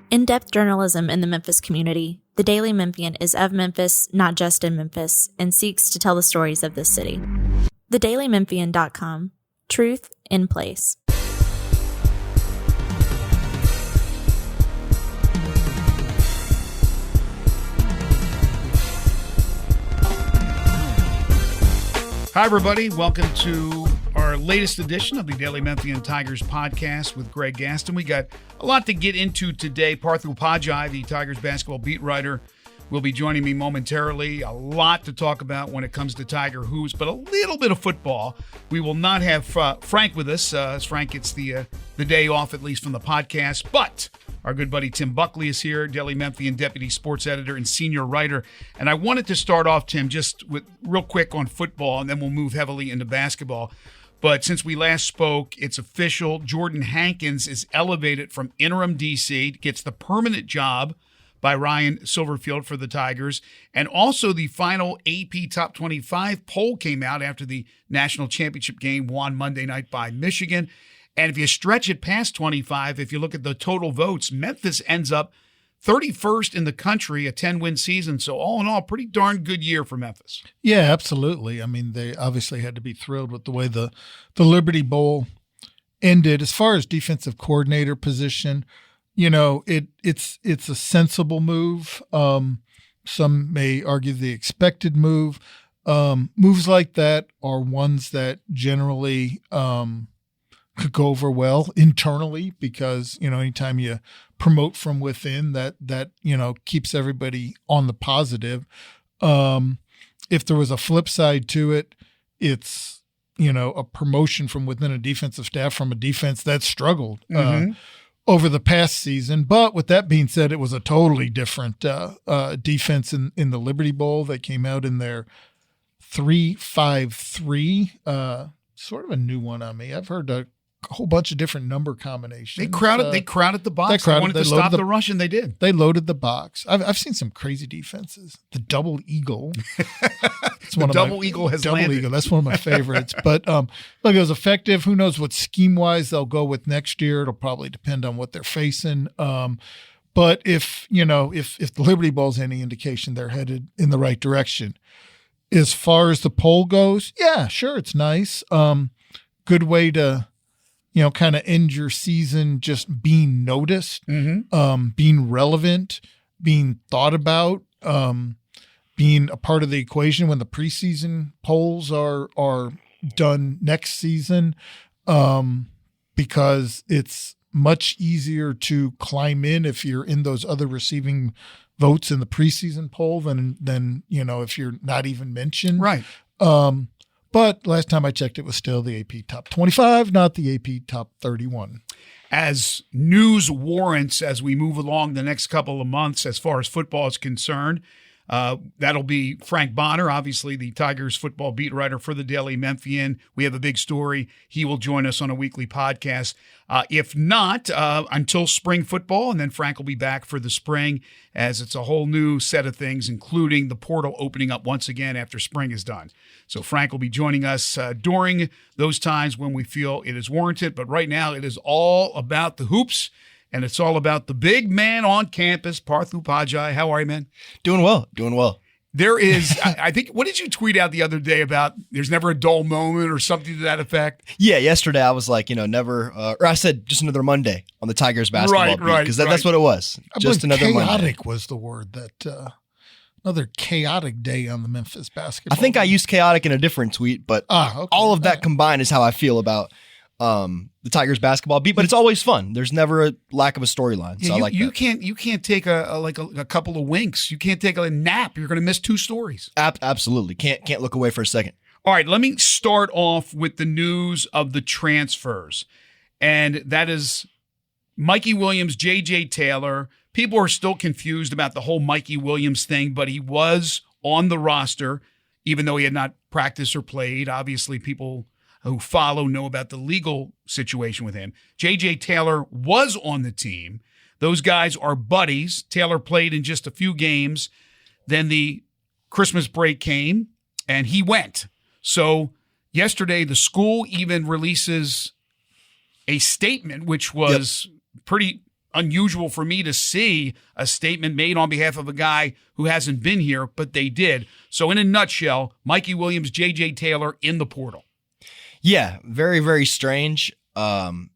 In-depth journalism in the Memphis community, the Daily Memphian is of Memphis, not just in Memphis, and seeks to tell the stories of this city. TheDailyMemphian.com. Truth in place. Hi, everybody. Welcome to our latest edition of the Daily Memphian Tigers podcast with Greg Gaston. We got a lot to get into today. Parth, Upadhyaya, the Tigers basketball beat writer, will be joining me momentarily. A lot to talk about when it comes to Tiger hoops, but a little bit of football. We will not have Frank with us, as Frank gets the day off, at least from the podcast, but our good buddy Tim Buckley is here, Daily Memphian deputy sports editor and senior writer. And I wanted to start off, Tim, just with real quick on football, and then we'll move heavily into basketball. But since we last spoke, it's official. Jordan Hankins is elevated from interim DC, gets the permanent job by Ryan Silverfield for the Tigers. And also the final AP Top 25 poll came out after the national championship game won Monday night by Michigan. And if you stretch it past 25, if you look at the total votes, Memphis ends up 31st in the country, a 10-win season. So all in all, pretty darn good year for Memphis. Yeah, absolutely. I mean, they obviously had to be thrilled with the way the Liberty Bowl ended. As far as defensive coordinator position, you know, it's a sensible move. Some may argue the expected move. Moves like that are ones that generally could go over well internally because, you know, anytime you promote from within, that you know, keeps everybody on the positive. If there was a flip side to it, it's, you know, a promotion from within a defensive staff from a defense that struggled over the past season. But with that being said, it was a totally different defense in the Liberty Bowl that came out in their 3-5-3. Sort of a new one on me. I've heard a whole bunch of different number combinations. They crowded the box. They wanted to stop the rush, and they did. They loaded the box. I've seen some crazy defenses. The double eagle. Eagle has landed. That's one of my favorites. But look, it was effective. Who knows what scheme-wise they'll go with next year? It'll probably depend on what they're facing. But if the Liberty Bowl's any indication, they're headed in the right direction. As far as the poll goes, yeah, sure, it's nice. Good way to, you know, kind of end your season just being noticed, being relevant, being thought about, being a part of the equation when the preseason polls are done next season, because it's much easier to climb in if you're in those other receiving votes in the preseason poll than you know, if you're not even mentioned. Right. But last time I checked, it was still the AP Top 25, not the AP Top 31. As news warrants, as we move along the next couple of months, as far as football is concerned, that'll be Frank Bonner, obviously the Tigers football beat writer for the Daily Memphian. We have a big story. He will join us on a weekly podcast. If not, until spring football, and then Frank will be back for the spring, as it's a whole new set of things, including the portal opening up once again after spring is done. So Frank will be joining us during those times when we feel it is warranted. But right now, it is all about the hoops. And it's all about the big man on campus, Parth Upadhyaya. How are you, man? Doing well. There is, I think, what did you tweet out the other day about there's never a dull moment or something to that effect? Yeah, yesterday I was like, never, or I said just another Monday on the Tigers basketball beat, because that's what it was. Just another Monday. Chaotic was the word that, another chaotic day on the Memphis basketball. I think I used chaotic in a different tweet, but all of that combined is how I feel about the Tigers basketball beat, but it's always fun. There's never a lack of a storyline. So I like you that. You can't take a couple of winks. You can't take a nap. You're going to miss two stories. Absolutely. Can't look away for a second. All right, let me start off with the news of the transfers. And that is Mikey Williams, J.J. Taylor. People are still confused about the whole Mikey Williams thing, but he was on the roster, even though he had not practiced or played. Obviously, people who follow know about the legal situation with him. J.J. Taylor was on the team. Those guys are buddies. Taylor played in just a few games. Then the Christmas break came, and he went. So yesterday, the school even releases a statement, which was pretty unusual for me to see a statement made on behalf of a guy who hasn't been here, but they did. So in a nutshell, Mikey Williams, J.J. Taylor in the portal. Yeah, very, very strange. Some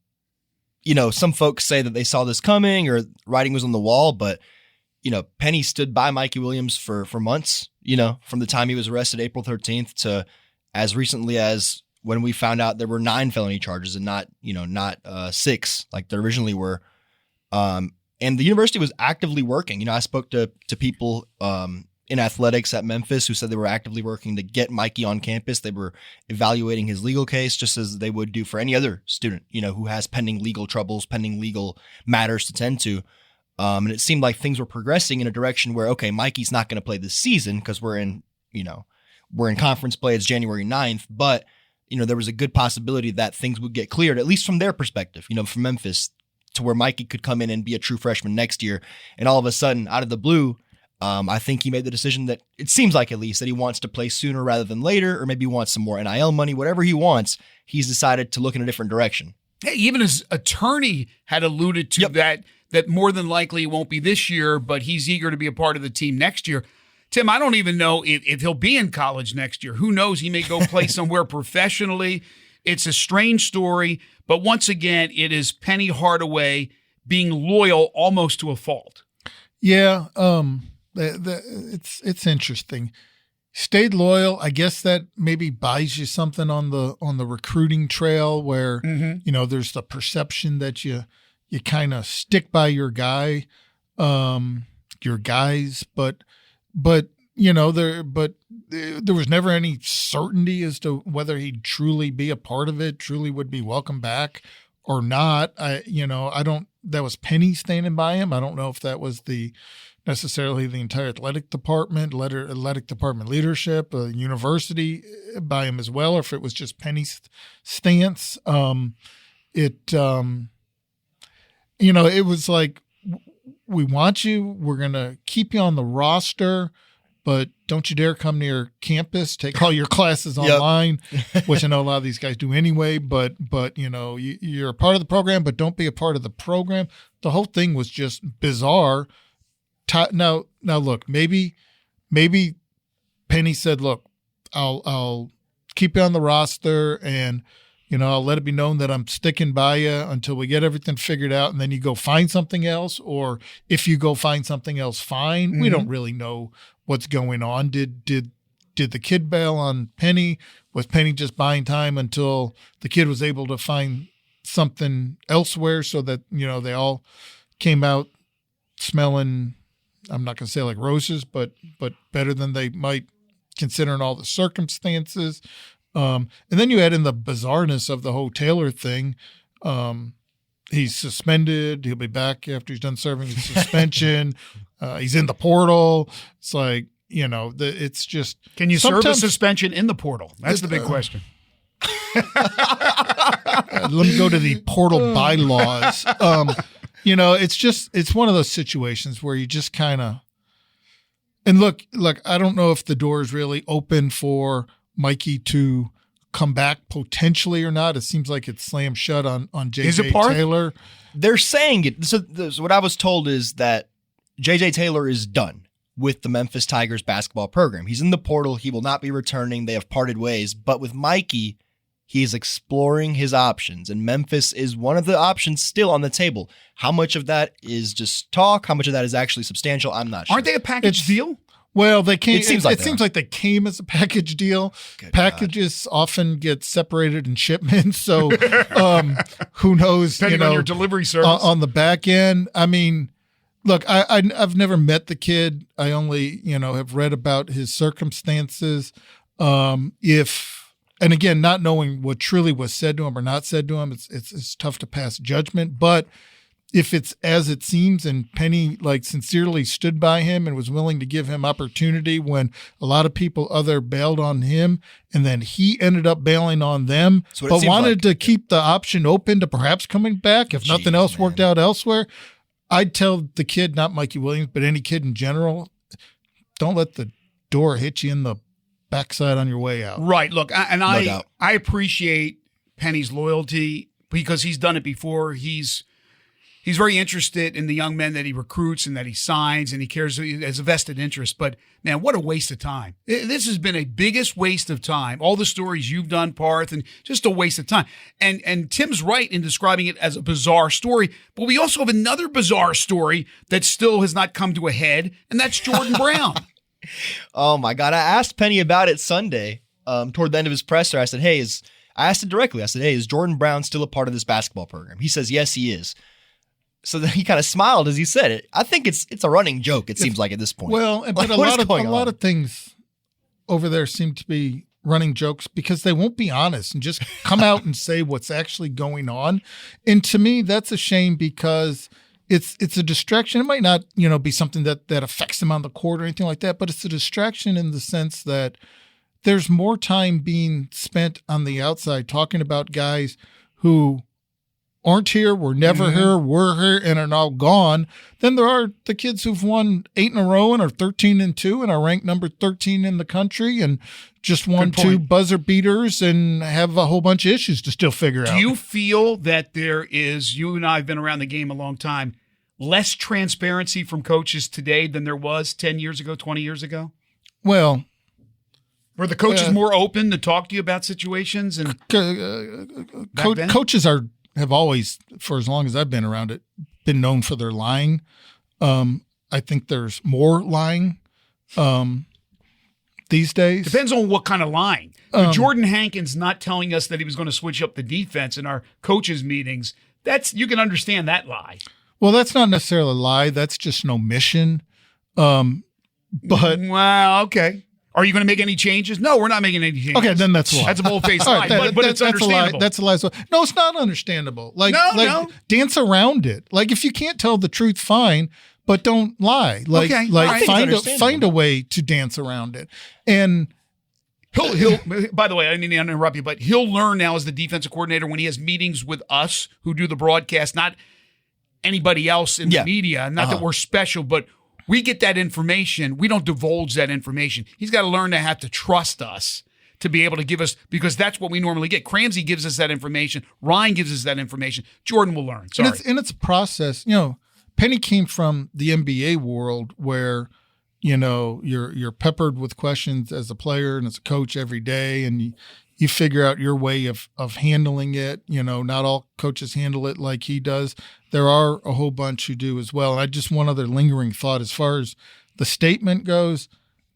folks say that they saw this coming or writing was on the wall, but, Penny stood by Mikey Williams for months, from the time he was arrested April 13th to as recently as when we found out there were 9 felony charges and not 6 like there originally were. And the university was actively working. I spoke to people in athletics at Memphis who said they were actively working to get Mikey on campus. They were evaluating his legal case just as they would do for any other student, who has pending legal troubles, pending legal matters to tend to. And it seemed like things were progressing in a direction where, okay, Mikey's not going to play this season because we're in conference play. It's January 9th, but there was a good possibility that things would get cleared, at least from their perspective, from Memphis, to where Mikey could come in and be a true freshman next year. And all of a sudden, out of the blue, I think he made the decision that it seems like, at least, that he wants to play sooner rather than later, or maybe wants some more NIL money, whatever he wants. He's decided to look in a different direction. Hey, even his attorney had alluded to that more than likely it won't be this year, but he's eager to be a part of the team next year. Tim, I don't even know if he'll be in college next year. Who knows? He may go play somewhere professionally. It's a strange story, but once again, it is Penny Hardaway being loyal almost to a fault. Yeah, it's interesting. Stayed loyal. I guess that maybe buys you something on the recruiting trail where there's the perception that you kind of stick by your guys, but there was never any certainty as to whether he'd truly be a part of it, truly would be welcome back or not. That was Penny standing by him. I don't know if that was necessarily the entire athletic department leadership, university by him as well, or if it was just Penny's stance. It was like, we want you, we're going to keep you on the roster, but don't you dare come near campus, take all your classes online, which I know a lot of these guys do anyway, but you're a part of the program, but don't be a part of the program. The whole thing was just bizarre. Now look, maybe Penny said, look, I'll keep you on the roster and I'll let it be known that I'm sticking by you until we get everything figured out, and then you go find something else. Or if you go find something else, fine. We don't really know what's going on. Did the kid bail on Penny? Was Penny just buying time until the kid was able to find something elsewhere so that, they all came out smelling, I'm not going to say like roses, but better than they might considering all the circumstances. And then you add in the bizarreness of the whole Taylor thing. He's suspended. He'll be back after he's done serving his suspension. He's in the portal. It's like, it's just. Can you serve a suspension in the portal? That's the big question. Let me go to the portal bylaws. It's one of those situations where you just kind of. And look, I don't know if the door is really open for Mikey to come back potentially or not. It seems like it's slammed shut on J.J. Taylor. They're saying it. So what I was told is that J.J. Taylor is done with the Memphis Tigers basketball program. He's in the portal. He will not be returning. They have parted ways. But with Mikey, he is exploring his options, and Memphis is one of the options still on the table. How much of that is just talk? How much of that is actually substantial? I'm not sure. Aren't they a package deal? Well, they came. It seems like they came as a package deal. Good Packages God. Often get separated in shipments, so who knows? Depending on your delivery service on the back end. I mean, look, I've never met the kid. I only have read about his circumstances. And again, not knowing what truly was said to him or not said to him, it's tough to pass judgment. But if it's as it seems, and Penny sincerely stood by him and was willing to give him opportunity when a lot of people bailed on him, and then he ended up bailing on them, but wanted to keep the option open to perhaps coming back if nothing else worked out elsewhere, I'd tell the kid, not Mikey Williams, but any kid in general, don't let the door hit you in the backside on your way out. Right. Look, I appreciate Penny's loyalty because he's done it before. He's He's very interested in the young men that he recruits and that he signs, and he cares, he has a vested interest. But, man, what a waste of time. This has been a biggest waste of time. All the stories you've done, Parth, and just a waste of time. And Tim's right in describing it as a bizarre story, but we also have another bizarre story that still has not come to a head, and that's Jordan Brown. Oh, my God. I asked Penny about it Sunday toward the end of his presser. I said, I asked it directly. I said, hey, is Jordan Brown still a part of this basketball program? He says, yes, he is. So then he kind of smiled as he said it. I think it's a running joke, it seems like, at this point. Well, but a lot of things over there seem to be running jokes because they won't be honest and just come out and say what's actually going on. And to me, that's a shame because it's a distraction. It might not, be something that affects them on the court or anything like that, but it's a distraction in the sense that there's more time being spent on the outside talking about guys who aren't here, were never here, were here, and are now gone, than there are the kids who've won 8 in a row and are 13-2 and are ranked number 13 in the country and just won 2 buzzer beaters and have a whole bunch of issues to still figure out. Do you feel that there is, you and I have been around the game a long time, less transparency from coaches today than there was 10 years ago, 20 years ago? Well, were the coaches more open to talk to you about situations? And coaches have always, for as long as I've been around it, been known for their lying. I think there's more lying these days. Depends on what kind of lying. Jordan Hankins not telling us that he was going to switch up the defense in our coaches' meetings, you can understand that lie. Well, that's not necessarily a lie. That's just an omission. Well, okay. Are you going to make any changes? No, we're not making any changes. Okay, then that's a lie. That's a bold-faced lie, but it's understandable. That's a lie. No, it's not understandable. No. Dance around it. Like, if you can't tell the truth, fine, but don't lie. Find a way to dance around it. And he'll. By the way, I didn't mean to interrupt you, but he'll learn now as the defensive coordinator when he has meetings with us who do the broadcast, not anybody else in the media. Not that we're special, but we get that information. We don't divulge that information. He's got to learn to have to trust us to be able to give us, because that's what we normally get. Cramsey gives us that information. Ryan gives us that information. Jordan will learn. Sorry. And it's a process. Penny came from the NBA world where, you're peppered with questions as a player and as a coach every day, and you figure out your way of handling it. Not all coaches handle it like he does. There are a whole bunch who do as well. And one other lingering thought as far as the statement goes,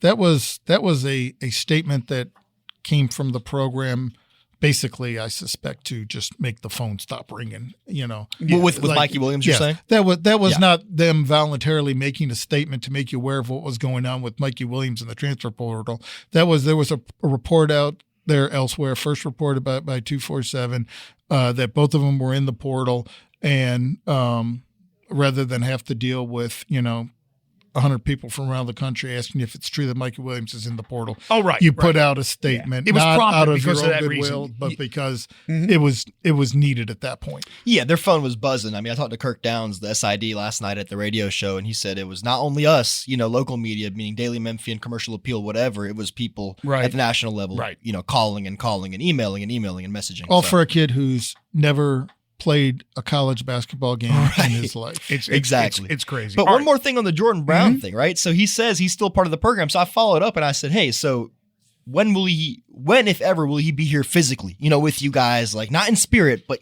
that was a statement that came from the program, basically, I suspect, to just make the phone stop ringing. With Mikey Williams, you're saying? That was not them voluntarily making a statement to make you aware of what was going on with Mikey Williams in the transfer portal. There was a report out there elsewhere, first reported by 247, that both of them were in the portal, and rather than have to deal with 100 people from around the country asking if it's true that Mikey Williams is in the portal. Oh, right. You put out a statement, It was not prompted out of because your of own that goodwill, reason. but because it was needed at that point. Yeah, their phone was buzzing. I mean, I talked to Kirk Downs, the SID, last night at the radio show, and he said it was not only us, local media, meaning Daily Memphian, Commercial Appeal, whatever. It was people at the national level, calling and emailing and messaging. All for a kid who's never played a college basketball game in his life. It's crazy. But one more thing on the Jordan Brown thing, right? So he says he's still part of the program. So I followed up and I said, hey, so when, if ever, will he be here physically, with you guys, like not in spirit, but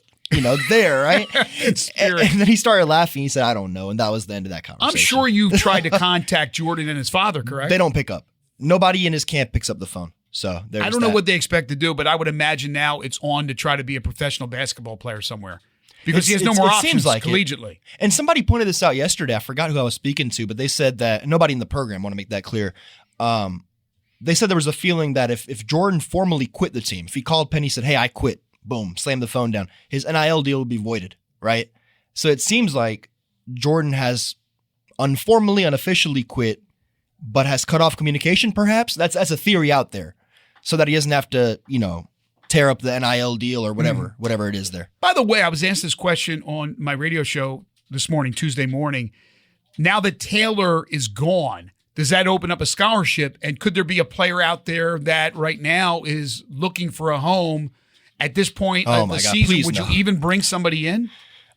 there, right? In spirit. And then he started laughing. He said, I don't know. And that was the end of that conversation. I'm sure you've tried to contact Jordan and his father, correct? They don't pick up. Nobody in his camp picks up the phone. So I don't know what they expect to do, but I would imagine now it's on to try to be a professional basketball player somewhere. Because he has no more options seems like collegially. And somebody pointed this out yesterday. I forgot who I was speaking to, but they said that nobody in the program, I want to make that clear. They said there was a feeling that if Jordan formally quit the team, if he called Penny and said, hey, I quit, boom, slammed the phone down, his NIL deal would be voided, right? So it seems like Jordan has unofficially quit, but has cut off communication, perhaps. That's a theory out there. So that he doesn't have to, tear up the NIL deal or whatever it is there. By the way, I was asked this question on my radio show this morning, Tuesday morning. Now that Taylor is gone, does that open up a scholarship? And could there be a player out there that right now is looking for a home at this point of the season? Would you even bring somebody in?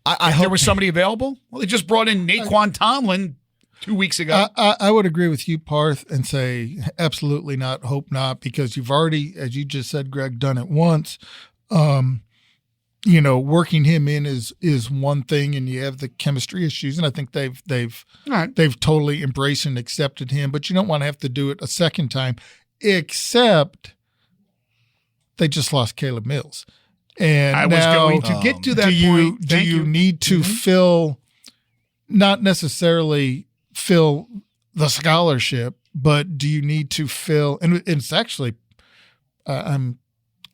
I If hope there was somebody available. Well, they just brought in Naquan Tomlin 2 weeks ago. I would agree with you, Parth, and say absolutely not, hope not, because you've already, as you just said, Greg, done it once. Working him in is one thing, and you have the chemistry issues, and I think they've totally embraced and accepted him. But you don't want to have to do it a second time, except they just lost Caleb Mills. And I was going to get to that point. Do you need to fill, not necessarily fill the scholarship, but do you need to fill, and it's actually, I'm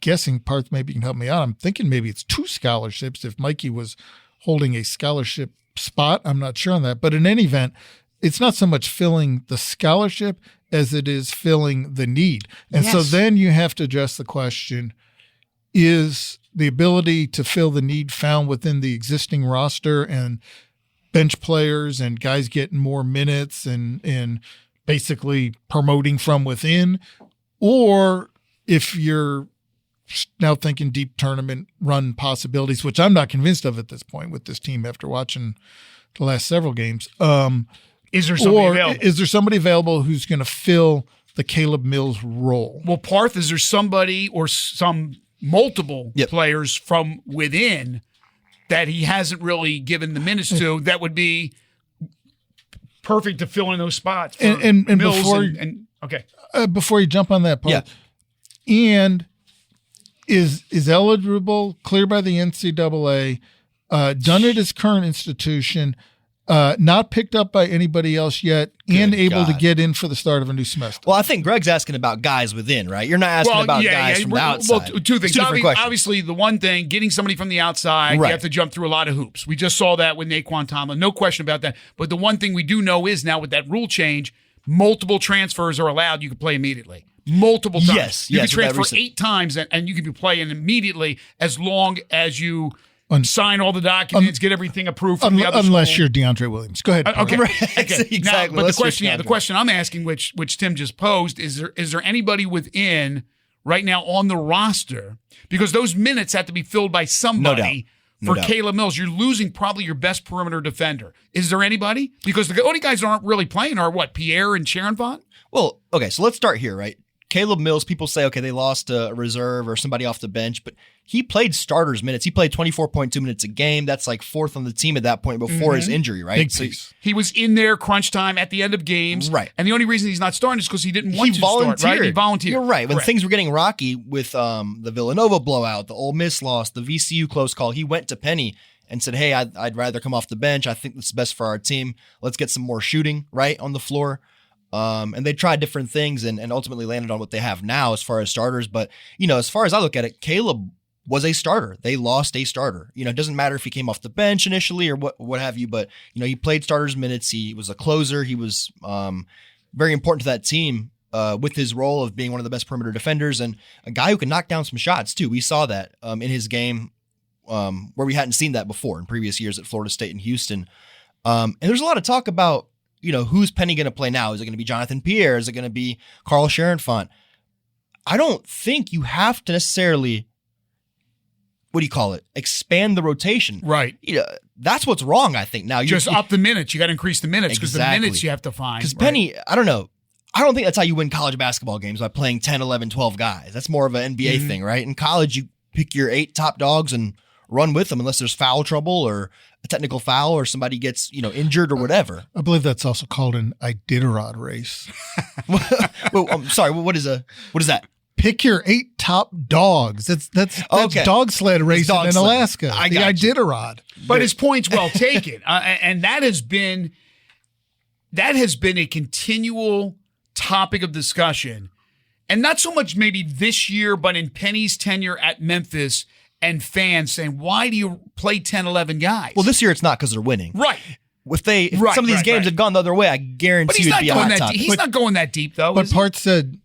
guessing Parth, maybe you can help me out. I'm thinking maybe it's 2 scholarships if Mikey was holding a scholarship spot. I'm not sure on that. But in any event, it's not so much filling the scholarship as it is filling the need. And so then you have to address the question, is the ability to fill the need found within the existing roster and bench players and guys getting more minutes and basically promoting from within? Or if you're now thinking deep tournament run possibilities, which I'm not convinced of at this point with this team after watching the last several games. Is there somebody available? Is there somebody available who's going to fill the Caleb Mills role? Well, Parth, is there somebody or some multiple players from within that he hasn't really given the minutes to that would be perfect to fill in those spots? And Mills before you jump on that part, and is eligible, cleared by the NCAA, done at his current institution, not picked up by anybody else yet, and able to get in for the start of a new semester. Well, I think Greg's asking about guys within, right? You're not asking about guys from the outside. Well, two things. Obviously, the one thing, getting somebody from the outside, you have to jump through a lot of hoops. We just saw that with Naquan Tomlin. No question about that. But the one thing we do know is now with that rule change, multiple transfers are allowed. You can play immediately. Multiple times. You can transfer 8 times, and you can be playing immediately as long as you sign all the documents, get everything approved from the other unless school. you're DeAndre Williams. Go ahead. Okay. Exactly. Now, but the question I'm asking, which Tim just posed, is there anybody within right now on the roster? Because those minutes have to be filled by somebody. For Caleb Mills, you're losing probably your best perimeter defender. Is there anybody? Because the only guys that aren't really playing are what, Pierre and Sharon Vaughn? Well, okay, so let's start here, right? Caleb Mills, people say, okay, they lost a reserve or somebody off the bench, but he played starters minutes. He played 24.2 minutes a game. That's like 4th on the team at that point before his injury, right? So he was in there crunch time at the end of games. Right. And the only reason he's not starting is because he didn't want to start, right? He volunteered. You're right. When things were getting rocky with the Villanova blowout, the Ole Miss loss, the VCU close call, he went to Penny and said, hey, I'd rather come off the bench. I think this is best for our team. Let's get some more shooting, right, on the floor. And they tried different things and ultimately landed on what they have now as far as starters. But, as far as I look at it, Caleb was a starter. They lost a starter. It doesn't matter if he came off the bench initially or what have you, but, he played starters minutes. He was a closer. He was very important to that team with his role of being one of the best perimeter defenders and a guy who can knock down some shots too. We saw that in his game where we hadn't seen that before in previous years at Florida State and Houston. And there's a lot of talk about, who's Penny going to play now? Is it going to be Jonathan Pierre? Is it going to be Carl Sharonfont? I don't think you have to necessarily, expand the rotation. Right. That's what's wrong, I think. Now, just up the minutes. You got to increase the minutes because the minutes you have to find. Because Penny, I don't know. I don't think that's how you win college basketball games by playing 10, 11, 12 guys. That's more of an NBA thing, right? In college, you pick your 8 top dogs and run with them unless there's foul trouble or a technical foul or somebody gets, injured or whatever. I believe that's also called an Iditarod race. Well, I'm sorry. What is that? Pick your 8 top dogs. That's okay. Dog sled racing in Alaska. The Iditarod. But his point's well taken. And that has been a continual topic of discussion. And not so much maybe this year, but in Penny's tenure at Memphis and fans saying, why do you play 10, 11 guys? Well, this year it's not because they're winning. Right. If some of these games had gone the other way, I guarantee it'd be a hot topic. He's not going that deep, though. But Parth said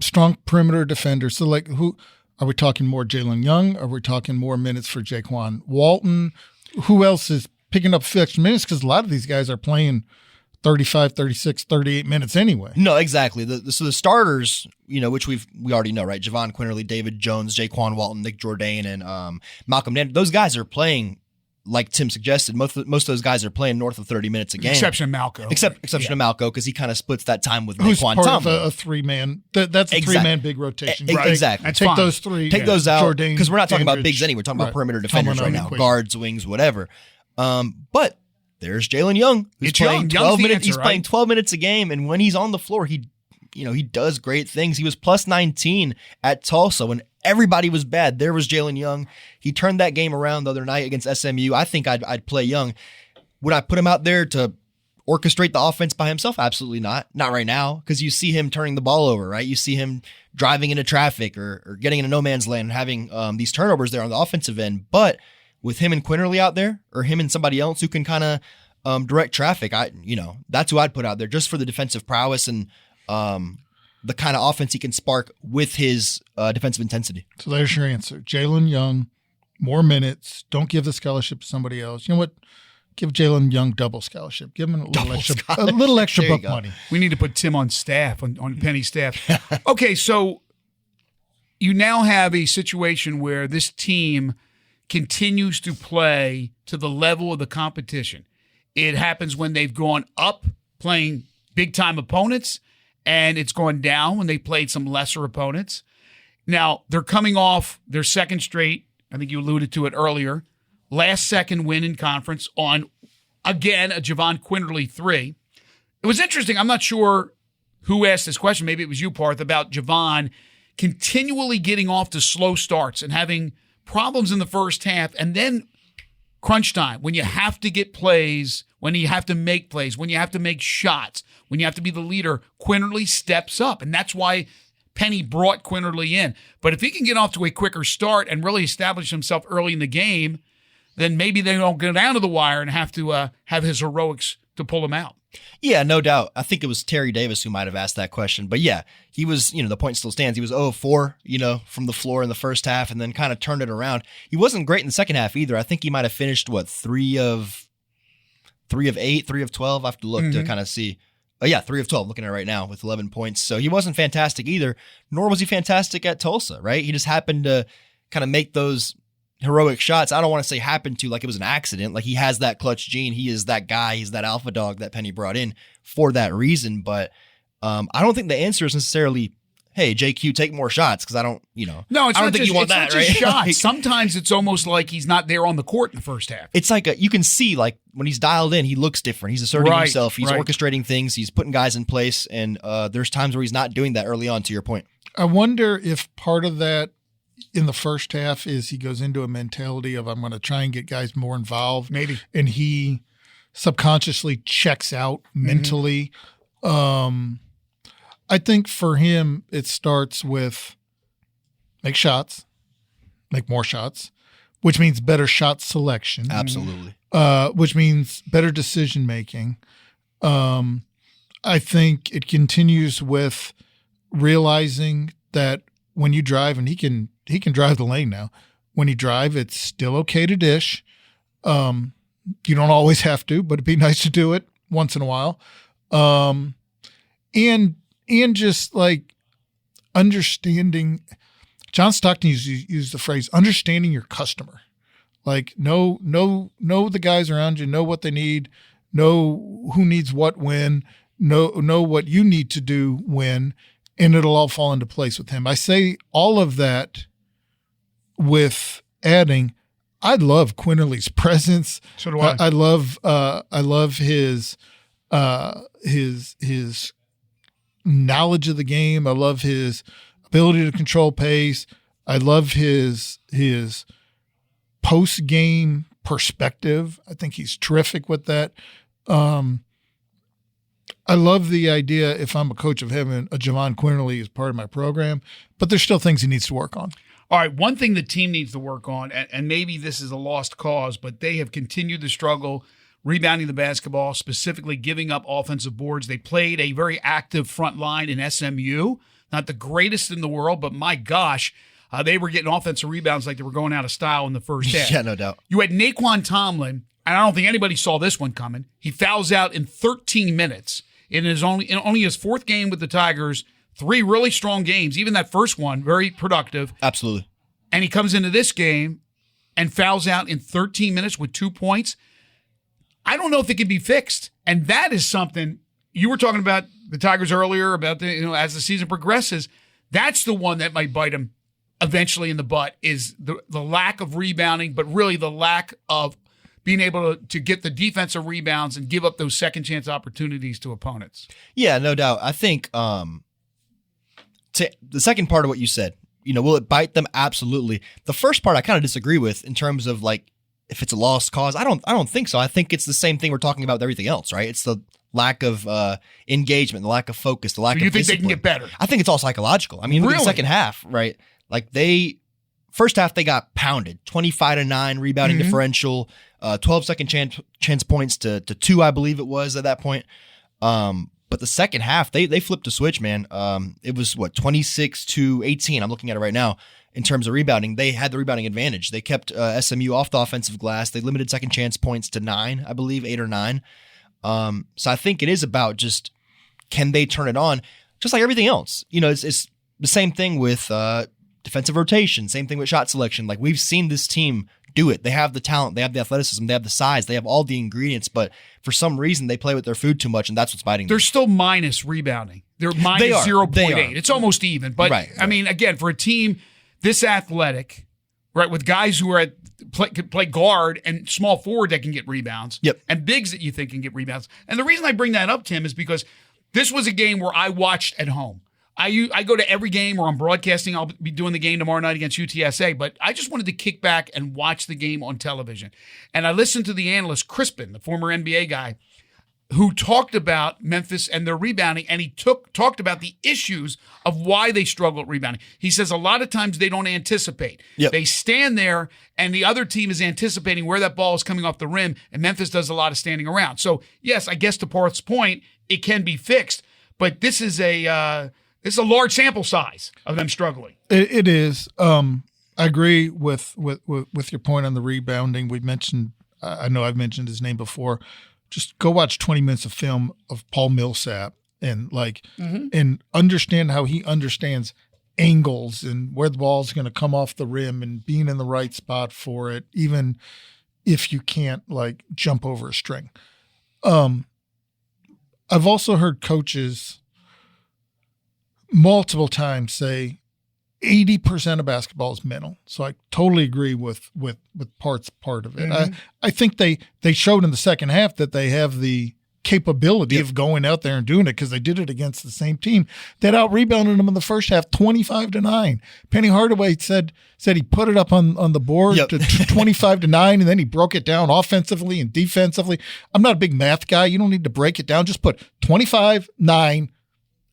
strong perimeter defender. So, who are we talking more? Jalen Young? Are we talking more minutes for Jaquan Walton? Who else is picking up extra minutes? Because a lot of these guys are playing 35, 36, 38 minutes anyway. No, exactly. So the starters, which we already know, right? Jahvon Quinerly, David Jones, Jaquan Walton, Nick Jourdain, and Malcolm Nander. Those guys are playing like Tim suggested, most of those guys are playing north of 30 minutes a game. Exception of Malco. Exception of Malco, because he kind of splits that time with Who's Naquan part Tomlin. of a three-man. That's a three-man big rotation. Right. Exactly. Take those three. Take those out, Jordan, because we're not talking about Dandridge. bigs anyway. We're talking about perimeter defenders Tomlin right now. Quick. Guards, wings, whatever. But there's Jalen Young, who's It's playing Young. 12 Young's the minutes. answer, He's playing right? 12 minutes a game, and when he's on the floor, he does great things. He was plus 19 at Tulsa when everybody was bad. There was Jalen Young. He turned that game around the other night against SMU. I think I'd play Young. Would I put him out there to orchestrate the offense by himself? Absolutely not. Not right now, because you see him turning the ball over, right? You see him driving into traffic or getting into no man's land and having these turnovers there on the offensive end. But with him and Quinerly out there, or him and somebody else who can kind of direct traffic, that's who I'd put out there just for the defensive prowess and the kind of offense he can spark with his defensive intensity. So there's your answer. Jalen Young, more minutes. Don't give the scholarship to somebody else. You know what? Give Jalen Young double scholarship. Give him a little extra There you book go. money. We need to put Tim on staff, on Penny's staff. Okay, so you now have a situation where this team continues to play to the level of the competition. It happens when they've gone up playing big-time opponents, and it's gone down when they played some lesser opponents. Now, they're coming off their second straight, I think you alluded to it earlier, last second win in conference on, again, a Jahvon Quinerly 3. It was interesting. I'm not sure who asked this question. Maybe it was you, Parth, about Jahvon continually getting off to slow starts and having problems in the first half, and then crunch time, when you have to get plays, when you have to make plays, when you have to make shots, when you have to be the leader, Quinerly steps up. And that's why Penny brought Quinerly in. But if he can get off to a quicker start and really establish himself early in the game, then maybe they don't go down to the wire and have to have his heroics to pull him out. Yeah, no doubt. I think it was Terry Davis who might have asked that question. But yeah, he was, the point still stands. He was 0 of 4, from the floor in the first half and then kind of turned it around. He wasn't great in the second half either. I think he might have finished, 3 of 8, 3 of 12. I have to look to kind of see. Oh, yeah, 3 of 12, looking at it right now with 11 points. So he wasn't fantastic either, nor was he fantastic at Tulsa, right? He just happened to kind of make those heroic shots. I don't want to say happened to like it was an accident. Like, he has that clutch gene. He is that guy. He's that alpha dog that Penny brought in for that reason. But I don't think the answer is necessarily, hey, JQ, take more shots, because I don't, No, it's I don't not think just, you want it's that, not right? just shots. Like, Sometimes it's almost like he's not there on the court in the first half. it's like you can see, like, when he's dialed in, he looks different. He's asserting Right, himself. He's right. orchestrating things. He's putting guys in place. And there's times where he's not doing that early on, to your point. I wonder if part of that in the first half is he goes into a mentality of, I'm going to try and get guys more involved. Maybe. And he subconsciously checks out mentally. I think for him, it starts with make shots, make more shots, which means better shot selection. Absolutely. Which means better decision making. I think it continues with realizing that when you drive, and he can drive the lane now. When you drive, it's still okay to dish. You don't always have to, but it'd be nice to do it once in a while. And just like understanding, John Stockton used the phrase, understanding your customer. Like know the guys around you, know what they need, know who needs what when, know what you need to do when, and it'll all fall into place with him. I say all of that with adding, I love Quinerly's presence. So do I. I love his knowledge of the game. I love his ability to control pace. I love his post-game perspective. I think he's terrific with that. I love the idea, if I'm a coach of heaven, a Jahvon Quinerly is part of my program, but there's still things he needs to work on. All right, one thing the team needs to work on, and maybe this is a lost cause, but they have continued to struggle rebounding the basketball, specifically giving up offensive boards. They played a very active front line in SMU, not the greatest in the world, but my gosh, they were getting offensive rebounds like they were going out of style in the first half. Yeah, no doubt. You had Naquan Tomlin, and I don't think anybody saw this one coming. He fouls out in 13 minutes. In only his fourth game with the Tigers, 3 really strong games, even that first one, very productive. Absolutely. And he comes into this game and fouls out in 13 minutes with 2 points, I don't know if it can be fixed. And that is something you were talking about the Tigers earlier about as the season progresses. That's the one that might bite them eventually in the butt is the lack of rebounding, but really the lack of being able to get the defensive rebounds and give up those second chance opportunities to opponents. Yeah, no doubt. I think the second part of what you said, will it bite them? Absolutely. The first part I kind of disagree with in terms of like if it's a lost cause. I don't think so. I think it's the same thing we're talking about with everything else, right? It's the lack of engagement, the lack of focus, the lack of discipline. They can get better? I think it's all psychological. I mean, look at the second half, right? Like first half they got pounded, 25-9 rebounding differential, 12 second chance points to 2, I believe it was at that point. But the second half they flipped a switch, man. It was 26-18. I'm looking at it right now. In terms of rebounding, they had the rebounding advantage. They kept SMU off the offensive glass. They limited second chance points to 9, I believe, 8 or 9. So I think it is about just can they turn it on, just like everything else. It's the same thing with defensive rotation, same thing with shot selection. Like we've seen this team do it. They have the talent, they have the athleticism, they have the size, they have all the ingredients, but for some reason they play with their food too much, and that's what's biting them. They're still minus rebounding. They're minus 0.8. It's almost even. But right. I mean, again, for a team this athletic, right, with guys who could play guard and small forward that can get rebounds, and bigs that you think can get rebounds. And the reason I bring that up, Tim, is because this was a game where I watched at home. I go to every game where I'm broadcasting. I'll be doing the game tomorrow night against UTSA, but I just wanted to kick back and watch the game on television. And I listened to the analyst, Crispin, the former NBA guy, who talked about Memphis and their rebounding, and he talked about the issues of why they struggle at rebounding. He says a lot of times they don't anticipate. They stand there, and the other team is anticipating where that ball is coming off the rim, and Memphis does a lot of standing around. So, yes, I guess to Parth's point, it can be fixed, but this is a large sample size of them struggling. It is. I agree with your point on the rebounding. We mentioned, I know I've mentioned his name before. Just go watch 20 minutes of film of Paul Millsap and and understand how he understands angles and where the ball's going to come off the rim and being in the right spot for it, even if you can't jump over a string. I've also heard coaches multiple times say 80% of basketball is mental. So I totally agree with Parth's part of it. I think they showed in the second half that they have the capability of going out there and doing it because they did it against the same team that out-rebounded them in the first half 25-9. Penny Hardaway said he put it up on the board to 25-9, and then he broke it down offensively and defensively. I'm not a big math guy. You don't need to break it down. Just put 25-9.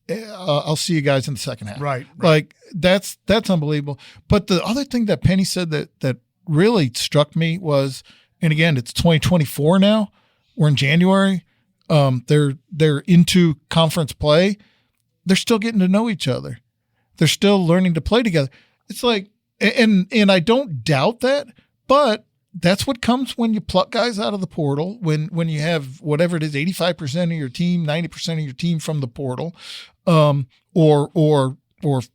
I'll see you guys in the second half. Right. Like that's unbelievable. But the other thing that Penny said that really struck me was, and again, it's 2024 now. We're in January. They're into conference play. They're still getting to know each other. They're still learning to play together. It's like, and I don't doubt that, but that's what comes when you pluck guys out of the portal, when you have whatever it is, 85% of your team, 90% of your team from the portal, or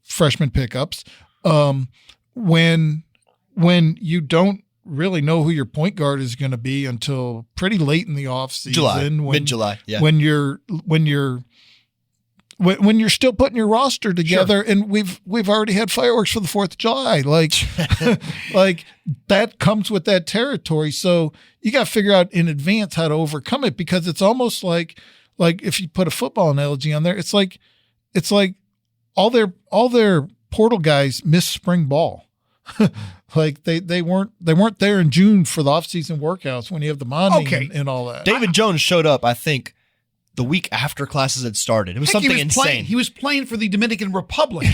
freshman pickups. When you don't really know who your point guard is going to be until pretty late in the offseason. Mid-July, yeah. When you're still putting your roster together, and we've already had fireworks for the 4th of July, like that comes with that territory. So you got to figure out in advance how to overcome it, because it's almost like if you put a football analogy on there, it's like all their portal guys missed spring ball. Like they weren't there in June for the offseason workouts when you have the bonding and all that. David Jones showed up, I think, the week after classes had started. It was something insane. He was playing for the Dominican Republic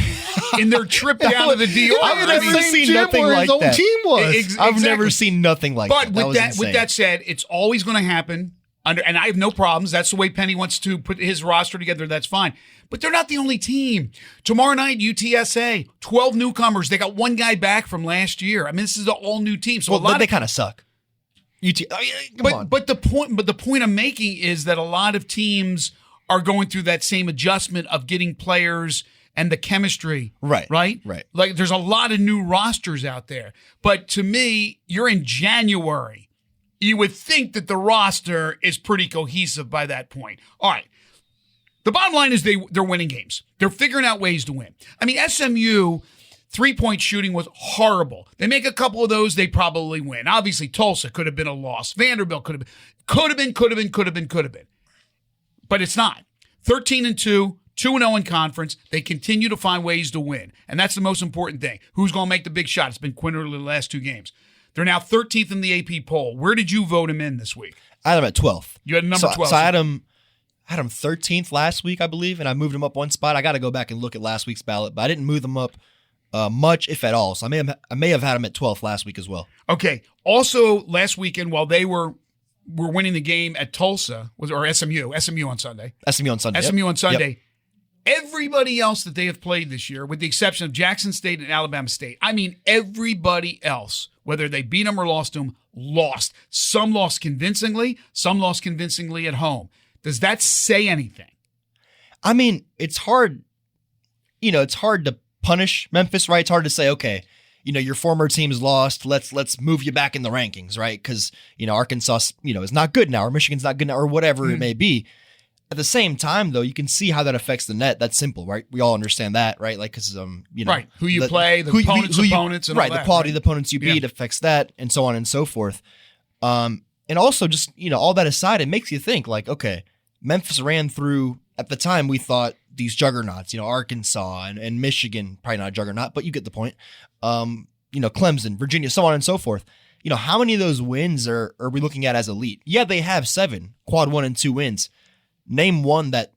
in their trip down to the DR. I've never seen nothing like that. Team was. I've never seen nothing like that. But with that said, it's always going to happen. And I have no problems. That's the way Penny wants to put his roster together. That's fine. But they're not the only team. Tomorrow night, UTSA, 12 newcomers. They got one guy back from last year. I mean, this is an all-new team. So they kind of suck. But the point I'm making is that a lot of teams are going through that same adjustment of getting players and the chemistry. Right. Right? Right. Like there's a lot of new rosters out there. But to me, you're in January. You would think that the roster is pretty cohesive by that point. All right. The bottom line is they're winning games. They're figuring out ways to win. I mean, SMU 3-point shooting was horrible. They make a couple of those, they probably win. Obviously, Tulsa could have been a loss. Vanderbilt could have been. But it's not. 13-2, 2-0 in conference. They continue to find ways to win. And that's the most important thing. Who's going to make the big shot? It's been Quinerly the last 2 games. They're now 13th in the AP poll. Where did you vote him in this week? I had him at 12th. You had number 12. So I had him 13th last week, I believe, and I moved him up one spot. I got to go back and look at last week's ballot, but I didn't move them up much, if at all. So I may have had him at 12th last week as well. Okay. Also, last weekend, while they were winning the game at Tulsa, or SMU on Sunday. SMU on Sunday. SMU on Sunday. Yep. Everybody else that they have played this year, with the exception of Jackson State and Alabama State, I mean everybody else, whether they beat them or lost them, lost. Some lost convincingly, some lost convincingly at home. Does that say anything? I mean, it's hard. It's hard to punish Memphis, right? It's hard to say, okay, your former team's lost. Let's move you back in the rankings, right? Because Arkansas, is not good now, or Michigan's not good now, or whatever it may be. At the same time, though, you can see how that affects the net. That's simple, right? We all understand that, right? Like, because right, who you play, the opponents, and right, all that, the quality right? of the opponents you beat affects that, and so on and so forth. And also, just all that aside, it makes you think, like, okay, Memphis ran through, at the time we thought, these juggernauts, Arkansas and Michigan, probably not a juggernaut, but you get the point. Clemson, Virginia, so on and so forth. How many of those wins are we looking at as elite? Yeah, they have 7 quad 1 and 2 wins. Name one that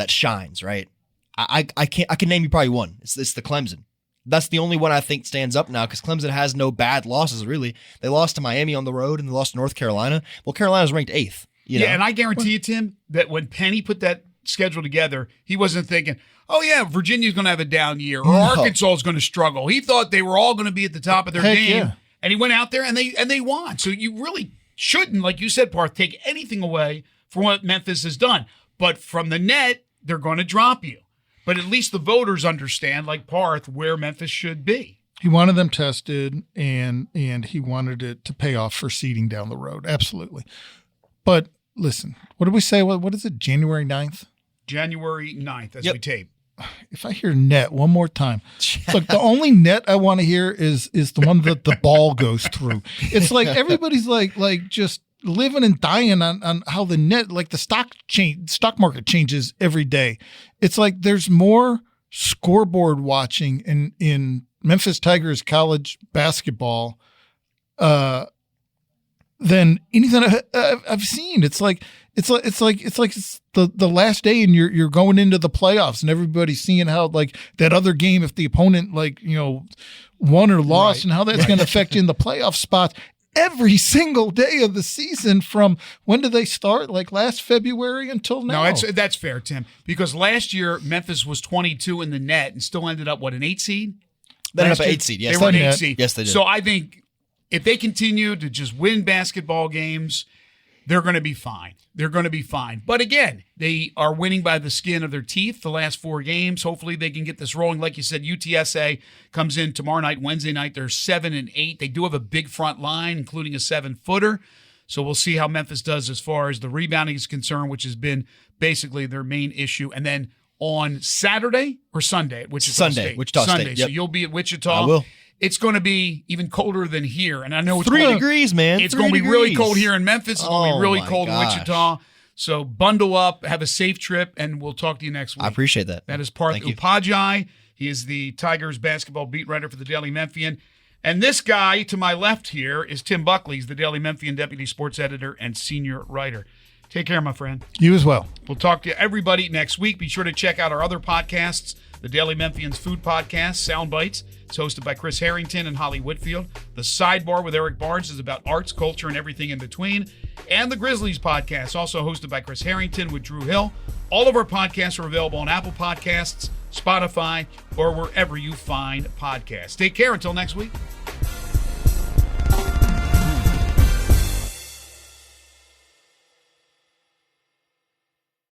shines, right? I can name you probably one. It's the Clemson. That's the only one I think stands up now, because Clemson has no bad losses, really. They lost to Miami on the road and they lost to North Carolina. Well, Carolina's ranked 8th. Yeah, and I guarantee you, Tim, that when Penny put that schedule together, he wasn't thinking, oh yeah, Virginia's going to have a down year, or Arkansas is going to struggle. He thought they were all going to be at the top of their game, and he went out there and they won. So you really shouldn't, like you said, Parth, take anything away from what Memphis has done. But from the net, they're going to drop you. But at least the voters understand, like Parth, where Memphis should be. He wanted them tested, and he wanted it to pay off for seeding down the road. Absolutely. But listen, what did we say? What is it, January 9th? January 9th, as we tape. If I hear net one more time, look, the only net I want to hear is the one that the ball goes through. It's like everybody's like just living and dying on how the net, like the stock market changes every day. It's like there's more scoreboard watching in Memphis Tigers college basketball than anything I've seen. It's like it's the last day and you're going into the playoffs and everybody's seeing how, like, that other game, if the opponent won or lost, and how that's going to affect you in the playoff spots every single day of the season. From when did they start? Like last February until now. No, that's fair, Tim, because last year Memphis was 22 in the net and still ended up an 8 seed. They ended up an 8 seed. Yes, they were an 8 seed. Yes, they did. So I think if they continue to just win basketball games, they're going to be fine. They're going to be fine. But again, they are winning by the skin of their teeth the last 4 games. Hopefully they can get this rolling. Like you said, UTSA comes in tomorrow night, Wednesday night. They're 7-8. They do have a big front line, including a 7-footer. So we'll see how Memphis does as far as the rebounding is concerned, which has been basically their main issue. And then on Saturday or Sunday at Wichita State? Wichita State. Yep. So you'll be at Wichita. I will. It's going to be even colder than here. And I know it's 3 degrees, man. It's going to be really cold here in Memphis. It's going to be really cold in Wichita. So bundle up, have a safe trip, and we'll talk to you next week. I appreciate that. That is Parth Upadhyaya. He is the Tigers basketball beat writer for the Daily Memphian. And this guy to my left here is Tim Buckley. He's the Daily Memphian deputy sports editor and senior writer. Take care, my friend. You as well. We'll talk to everybody next week. Be sure to check out our other podcasts, the Daily Memphian's Food Podcast, Sound Bites. It's hosted by Chris Harrington and Holly Whitfield. The Sidebar with Eric Barnes is about arts, culture, and everything in between. And the Grizzlies Podcast, also hosted by Chris Harrington with Drew Hill. All of our podcasts are available on Apple Podcasts, Spotify, or wherever you find podcasts. Take care until next week.